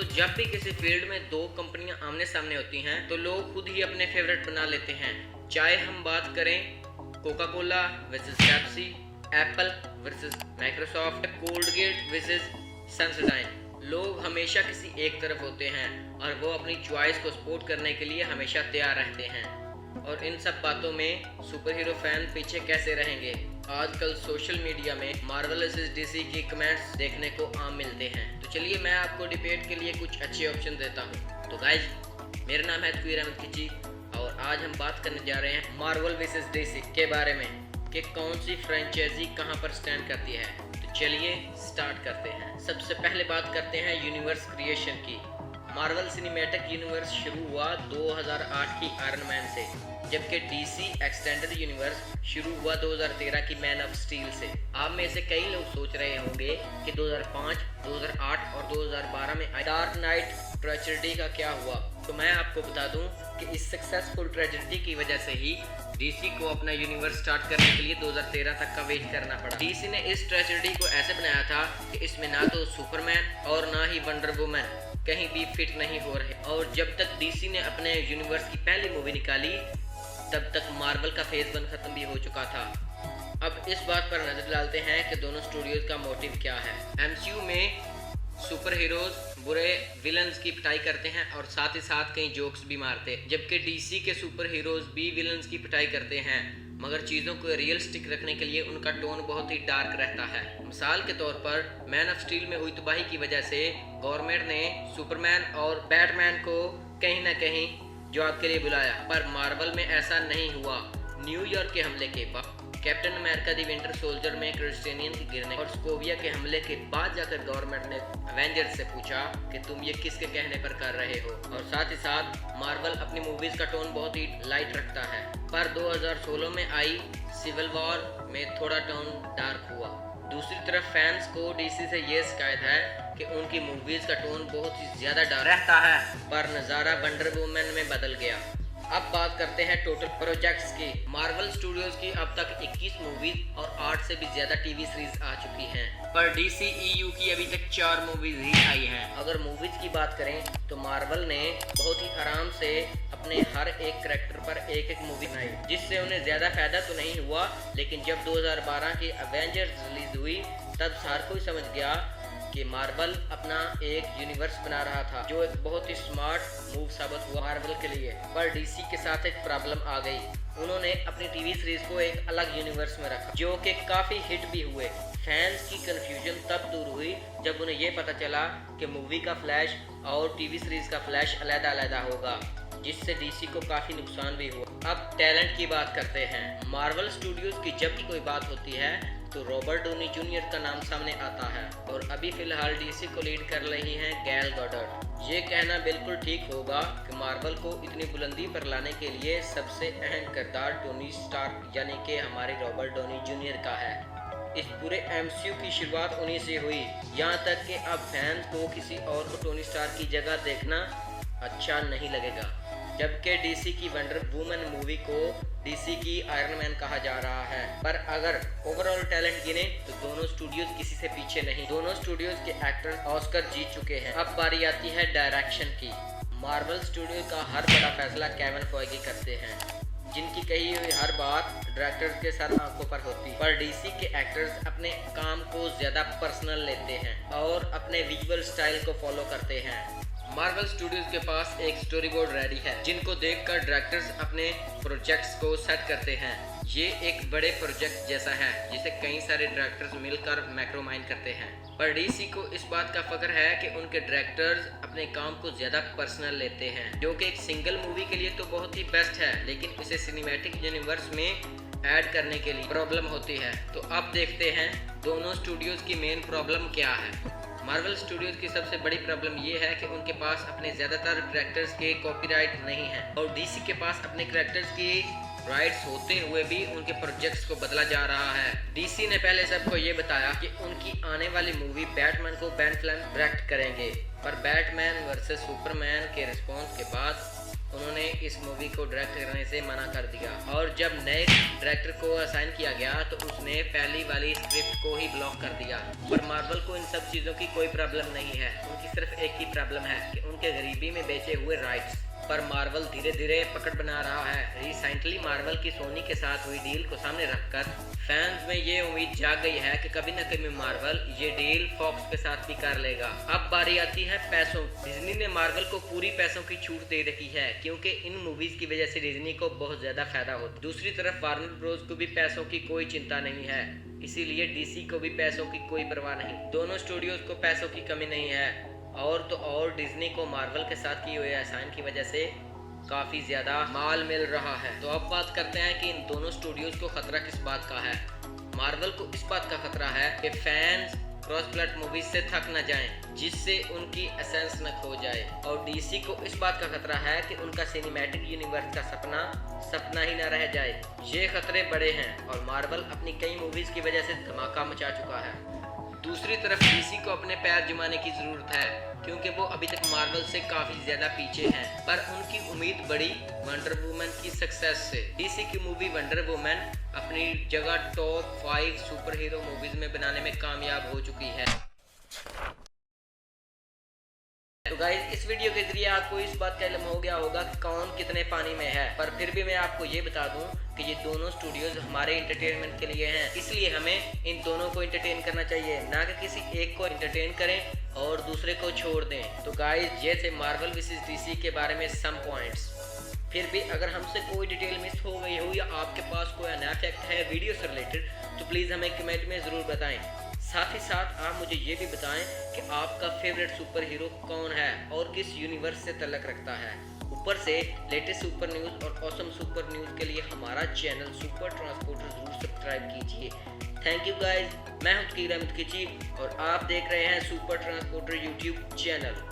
दोस्तों, जब भी किसी फील्ड में दो कंपनियां आमने सामने होती हैं तो लोग खुद ही अपने फेवरेट बना लेते हैं। चाहे हम बात करें Coca Cola versus Pepsi, Apple versus Microsoft, Colgate versus Sensodyne, लोग हमेशा किसी एक तरफ होते हैं और वो अपनी चॉइस को सपोर्ट करने के लिए हमेशा तैयार रहते हैं। और इन सब बातों में सुपर हीरो फैन पीछे कैसे रहेंगे? आजकल सोशल मीडिया में मार्वल वर्सेस डीसी के कमेंट्स देखने को आम मिलते हैं। तो चलिए मैं आपको डिबेट के लिए कुछ अच्छे ऑप्शन देता हूँ। तो गाइज, मेरा नाम है तकवीर अहमद खिची और आज हम बात करने जा रहे हैं मार्वल वर्सेस डीसी के बारे में कि कौन सी फ्रेंचाइजी कहाँ पर स्टैंड करती है। तो चलिए स्टार्ट करते हैं। सबसे पहले बात करते हैं यूनिवर्स क्रिएशन की। मार्वल सिनेमैटिक यूनिवर्स शुरू हुआ 2008 की आयरन मैन से, जबकि डीसी एक्सटेंडेड यूनिवर्स शुरू हुआ 2013 की मैन ऑफ स्टील से। आप में से कई लोग सोच रहे होंगे कि 2005, 2008 और 2012 में डार्क नाइट ट्रेजेडी का क्या हुआ। तो मैं आपको बता दूं कि इस सक्सेसफुल ट्रेजेडी की वजह से ही डीसी को अपना यूनिवर्स स्टार्ट करने के लिए 2013 तक का वेट करना पड़ा। डीसी ने इस ट्रेजेडी को ऐसे बनाया था कि इसमें ना तो सुपरमैन और ना ही वंडर वुमन कहीं भी फिट नहीं हो रहे। और जब तक डीसी ने अपने यूनिवर्स की पहली मूवी निकाली तब तक मार्वल का फेज 1 खत्म भी हो चुका था। अब इस बात पर नजर डालते हैं कि दोनों स्टूडियोज का मोटिव क्या है। एमसीयू में सुपर हीरोज बुरे विलन्स की पिटाई करते हैं और साथ ही साथ कई जोक्स भी मारते हैं, जबकि डीसी के सुपर हीरोज भी विलन्स की पिटाई करते हैं मगर चीज़ों को रियलिस्टिक रखने के लिए उनका टोन बहुत ही डार्क रहता है। मिसाल के तौर पर मैन ऑफ स्टील में हुई तबाही की वजह से गवर्नमेंट ने सुपरमैन और बैटमैन को कहीं ना कहीं जवाब के लिए बुलाया, पर मार्वल में ऐसा नहीं हुआ। न्यूयॉर्क के हमले के बाद कैप्टन अमेरिका दी विंटर सोल्जर में क्रिस्टेनियन के गिरने और स्कोविया के हमले के बाद जाकर गवर्नमेंट ने एवेंजर्स से पूछा कि तुम ये किसके कहने पर कर रहे हो। और साथ ही साथ मार्वल अपनी मूवीज का टोन बहुत ही लाइट रखता है, पर 2016 में आई सिविल वॉर में थोड़ा टोन डार्क हुआ। दूसरी तरफ फैंस को डीसी से ये शिकायत है कि उनकी मूवीज का टोन बहुत ही ज्यादा डार्क रहता है, पर नज़ारा वंडर वुमन में बदल गया। अब बात करते हैं टोटल प्रोजेक्ट्स की। मार्वल स्टूडियोज की अब तक 21 मूवीज और 8 से भी ज्यादा टीवी सीरीज आ चुकी हैं, पर डीसीईयू की अभी तक 4 मूवीज ही आई हैं। अगर मूवीज की बात करें तो मार्वल ने बहुत ही आराम से अपने हर एक कैरेक्टर पर एक मूवी बनाई, जिससे उन्हें ज्यादा फायदा तो नहीं हुआ, लेकिन जब 2012 की एवेंजर्स रिलीज हुई तब हर कोई समझ गया कि मार्वल अपना एक यूनिवर्स बना रहा था, जो एक बहुत ही स्मार्ट मूव साबित हुआ मार्वल के लिए। पर डीसी के साथ एक प्रॉब्लम आ गई, उन्होंने अपनी टीवी सीरीज को एक अलग यूनिवर्स में रखा, जो कि काफ़ी हिट भी हुए। फैंस की कंफ्यूजन तब दूर हुई जब उन्हें ये पता चला कि मूवी का फ्लैश और टीवी सीरीज का फ्लैश अलग-अलग होगा, जिससे डीसी को काफ़ी नुकसान भी हुआ। अब टैलेंट की बात करते हैं। मार्वल स्टूडियोज की जब भी कोई बात होती है तो रॉबर्ट डॉनी जूनियर का नाम सामने आता है, और अभी फिलहाल डीसी को लीड कर रही हैं गैल गॉडर्ड। ये कहना बिल्कुल ठीक होगा कि मार्वल को इतनी बुलंदी पर लाने के लिए सबसे अहम किरदार टोनी स्टार्क यानी कि हमारे रॉबर्ट डॉनी जूनियर का है। इस पूरे एमसीयू की शुरुआत उन्हीं से हुई, यहाँ तक कि अब फैंस को किसी और को टोनी स्टार्क की जगह देखना अच्छा नहीं लगेगा। जबकि डीसी की वंडर वुमन मूवी को डीसी की आयरन मैन कहा जा रहा है, पर अगर ओवरऑल टैलेंट गिने तो दोनों स्टूडियोज किसी से पीछे नहीं। दोनों स्टूडियोज के एक्टर ऑस्कर जीत चुके हैं। अब बारी आती है डायरेक्शन की। मार्वल स्टूडियो का हर बड़ा फैसला केविन फॉयगी करते हैं, जिनकी कही हुई हर बात डायरेक्टर्स के साथ आंखों पर होती, पर डीसी के एक्टर्स अपने काम को ज्यादा पर्सनल लेते हैं और अपने विजुअल स्टाइल को फॉलो करते हैं। मार्वल स्टूडियोज के पास एक स्टोरी बोर्ड रेडी है, जिनको देखकर डायरेक्टर्स अपने प्रोजेक्ट्स को सेट करते हैं। ये एक बड़े प्रोजेक्ट जैसा है जिसे कई सारे डायरेक्टर्स मिलकर मैक्रोमाइन करते हैं, पर डीसी को इस बात का फख्र है कि उनके डायरेक्टर्स अपने काम को ज्यादा पर्सनल लेते हैं, जो कि एक सिंगल मूवी के लिए तो बहुत ही बेस्ट है, लेकिन इसे सिनेमैटिक यूनिवर्स में ऐड करने के लिए प्रॉब्लम होती है। तो अब देखते हैं दोनों स्टूडियोज की मेन प्रॉब्लम क्या है। मार्वल स्टूडियोज की सबसे बड़ी प्रॉब्लम ये है कि उनके पास अपने ज़्यादातर कैरेक्टर्स के कॉपीराइट नहीं है, और डीसी के पास अपने कैरेक्टर्स की राइट्स होते हुए भी उनके प्रोजेक्ट्स को बदला जा रहा है। डीसी ने पहले सबको ये बताया कि उनकी आने वाली मूवी बैटमैन को बेन फ्लैन डायरेक्ट करेंगे, पर बैटमैन वर्सेस सुपरमैन के रिस्पॉन्स के बाद उन्होंने इस मूवी को डायरेक्ट करने से मना कर दिया और जब नए डायरेक्टर को असाइन किया गया तो उसने पहली वाली स्क्रिप्ट को ही ब्लॉक कर दिया। पर मार्वल को इन सब चीज़ों की कोई प्रॉब्लम नहीं है, उनकी सिर्फ एक ही प्रॉब्लम है कि उनके गरीबी में बेचे हुए राइट्स पर मार्वल धीरे धीरे पकड़ बना रहा है। रिसेंटली मार्वल की सोनी के साथ हुई डील को सामने रखकर फैंस में ये उम्मीद जाग गई है कि कभी न कभी मार्वल ये डील फॉक्स के साथ भी कर लेगा। अब बारी आती है पैसों। डिज्नी ने मार्वल को पूरी पैसों की छूट दे रखी है क्योंकि इन मूवीज की वजह से डिज्नी को बहुत ज्यादा फायदा होता है। दूसरी तरफ वार्नर ब्रोस को भी पैसों की कोई चिंता नहीं है, इसीलिए डीसी को भी पैसों की कोई परवाह नहीं। दोनों स्टूडियोज को पैसों की कमी नहीं है और तो और डिज्नी को मार्वल के साथ किए हुए असाइन की वजह से काफ़ी ज़्यादा माल मिल रहा है। तो अब बात करते हैं कि इन दोनों स्टूडियोज को खतरा किस बात का है। मार्वल को इस बात का खतरा है कि फैंस क्रॉस प्लॉट मूवीज से थक न जाएं, जिससे उनकी एसेंस न खो जाए, और डीसी को इस बात का खतरा है कि उनका सिनेमैटिक यूनिवर्स का सपना ही न रह जाए। ये खतरे बड़े हैं और मार्वल अपनी कई मूवीज की वजह से धमाका मचा चुका है। दूसरी तरफ डीसी को अपने पैर जमाने की ज़रूरत है क्योंकि वो अभी तक मार्वल से काफ़ी ज़्यादा पीछे हैं, पर उनकी उम्मीद बड़ी वंडर वुमन की सक्सेस से। डीसी की मूवी वंडर वुमन अपनी जगह टॉप 5 सुपर हीरो मूवीज़ में बनाने में कामयाब हो चुकी है। तो गाइस, इस वीडियो के जरिए आपको इस बात का इल्म हो गया होगा कि कौन कितने पानी में है, पर फिर भी मैं आपको ये बता दूं कि ये दोनों स्टूडियोज हमारे एंटरटेनमेंट के लिए हैं, इसलिए हमें इन दोनों को एंटरटेन करना चाहिए, ना कि किसी एक को एंटरटेन करें और दूसरे को छोड़ दें। तो गाइस, ये थे मार्वल वर्सेस डीसी के बारे में सम पॉइंट्स। फिर भी अगर हमसे कोई डिटेल मिस हो गई हो या आपके पास कोई नया फैक्ट है वीडियो से रिलेटेड तो प्लीज़ हमें कमेंट में ज़रूर बताएं। साथ ही साथ आप मुझे ये भी बताएं कि आपका फेवरेट सुपर हीरो कौन है और किस यूनिवर्स से तल्लक रखता है। ऊपर से लेटेस्ट सुपर न्यूज़ और ऑसम सुपर न्यूज़ के लिए हमारा चैनल सुपर ट्रांसपोर्टर ज़रूर सब्सक्राइब कीजिए। थैंक यू गाइज, मैं हूं तकीर अहमद खिची और आप देख रहे हैं सुपर ट्रांसपोर्टर यूट्यूब चैनल।